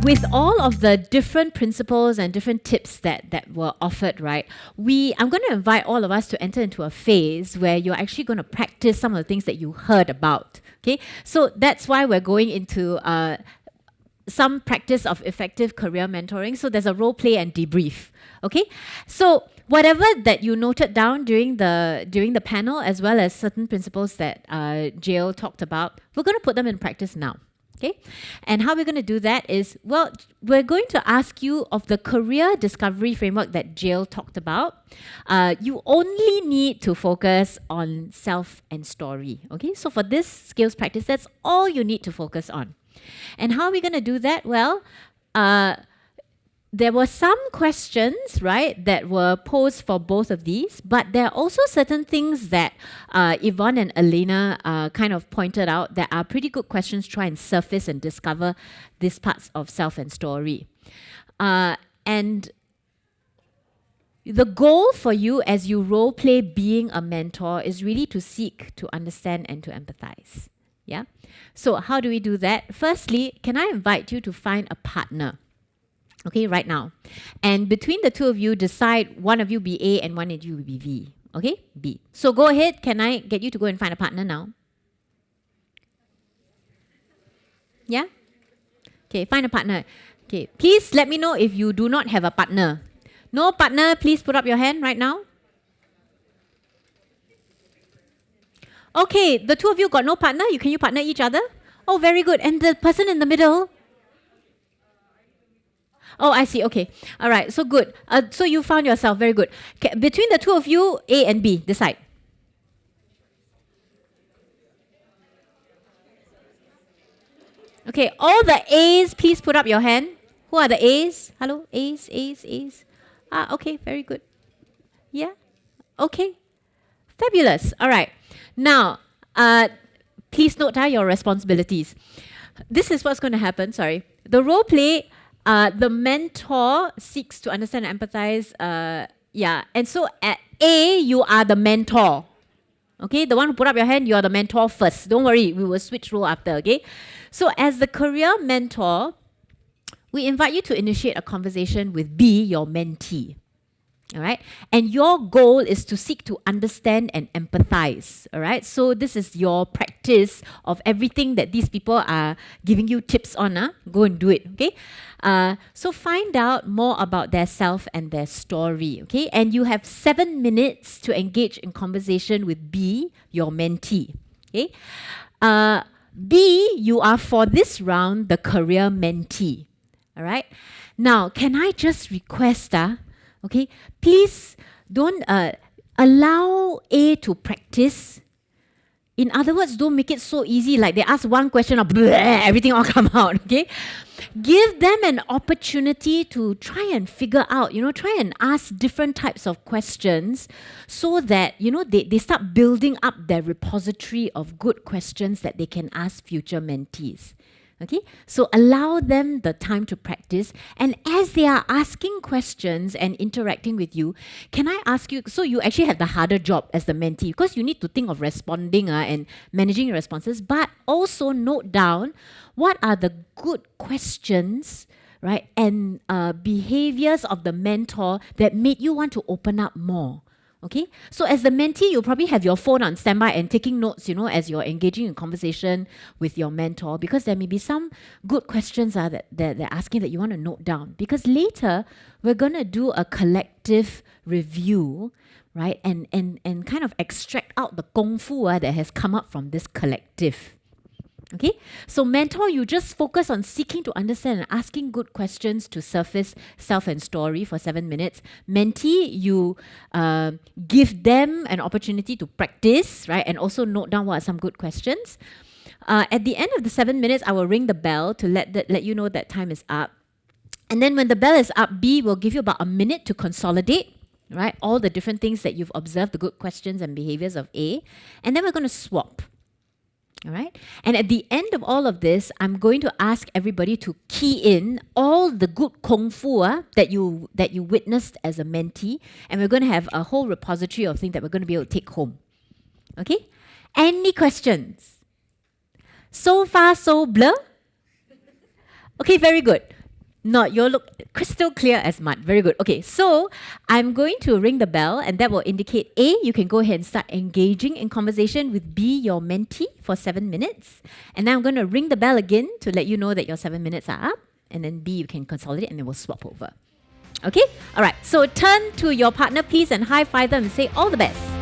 with all of the different principles and different tips that were offered, right, I'm going to invite all of us to enter into a phase where you're actually going to practice some of the things that you heard about. Okay, so that's why we're going into some practice of effective career mentoring. So there's a role play and debrief. Okay, so whatever that you noted down during the panel, as well as certain principles that Jill talked about, we're going to put them in practice now. Okay, and how we're going to do that is, well, we're going to ask you of the career discovery framework that Jill talked about. You only need to focus on self and story. Okay, so for this skills practice, that's all you need to focus on. And how are we going to do that? Well, there were some questions, right, that were posed for both of these, but there are also certain things that Yvonne and Elena kind of pointed out that are pretty good questions to try and surface and discover these parts of self and story. And the goal for you as you role play being a mentor is really to seek to understand and to empathize. Yeah. So how do we do that? Firstly, can I invite you to find a partner? Okay, right now. And between the two of you, decide one of you be A and one of you be V. Okay, B. So go ahead. Can I get you to go and find a partner now? Yeah? Okay, find a partner. Okay, please let me know if you do not have a partner. No partner, please put up your hand right now. Okay, the two of you got no partner. Can you partner each other? Oh, very good. And the person in the middle? Oh, I see. Okay. All right. So good. So you found yourself. Very good. Okay. Between the two of you, A and B, decide. Okay. All the A's, please put up your hand. Who are the A's? Hello? A's, A's, A's. Ah, okay. Very good. Yeah? Okay. Fabulous. All right. Now, please note down your responsibilities. This is what's going to happen. Sorry. The role play, the mentor seeks to understand and empathize. Yeah. And so at A, you are the mentor. Okay. The one who put up your hand, you are the mentor first. Don't worry. We will switch role after. Okay. So as the career mentor, we invite you to initiate a conversation with B, your mentee. All right. And your goal is to seek to understand and empathize. All right. So this is your practice of everything that these people are giving you tips on. Go and do it. Okay. So find out more about their self and their story. Okay. And you have 7 minutes to engage in conversation with B, your mentee. Okay. B, you are for this round the career mentee. All right. Now, can I just request okay, please don't allow A to practice. In other words, don't make it so easy, like they ask one question, everything all come out, okay? Give them an opportunity to try and figure out, try and ask different types of questions so that, they start building up their repository of good questions that they can ask future mentees. Okay, so allow them the time to practice, and as they are asking questions and interacting with you, can I ask you, so you actually have the harder job as the mentee because you need to think of responding and managing your responses, but also note down what are the good questions, right, and behaviors of the mentor that made you want to open up more. Okay, so as the mentee, you'll probably have your phone on standby and taking notes, as you're engaging in conversation with your mentor, because there may be some good questions that they're asking that you want to note down. Because later, we're going to do a collective review, right, and kind of extract out the kung fu that has come up from this collective. Okay, so mentor, you just focus on seeking to understand and asking good questions to surface self and story for 7 minutes. Mentee, you give them an opportunity to practice, right, and also note down what are some good questions. At the end of the 7 minutes, I will ring the bell to let you know that time is up. And then when the bell is up, B will give you about a minute to consolidate, right, all the different things that you've observed, the good questions and behaviors of A. And then we're going to swap. All right. And at the end of all of this, I'm going to ask everybody to key in all the good kung fu that you witnessed as a mentee, and we're going to have a whole repository of things that we're going to be able to take home. Okay? Any questions? So far, so blur? Okay, very good. No, you look crystal clear as mud. Very good. Okay, so I'm going to ring the bell, and that will indicate A, you can go ahead and start engaging in conversation with B, your mentee, for 7 minutes. And then I'm going to ring the bell again to let you know that your 7 minutes are up. And then B, you can consolidate, and then we'll swap over. Okay? All right. So turn to your partner, please, and high five them and say all the best.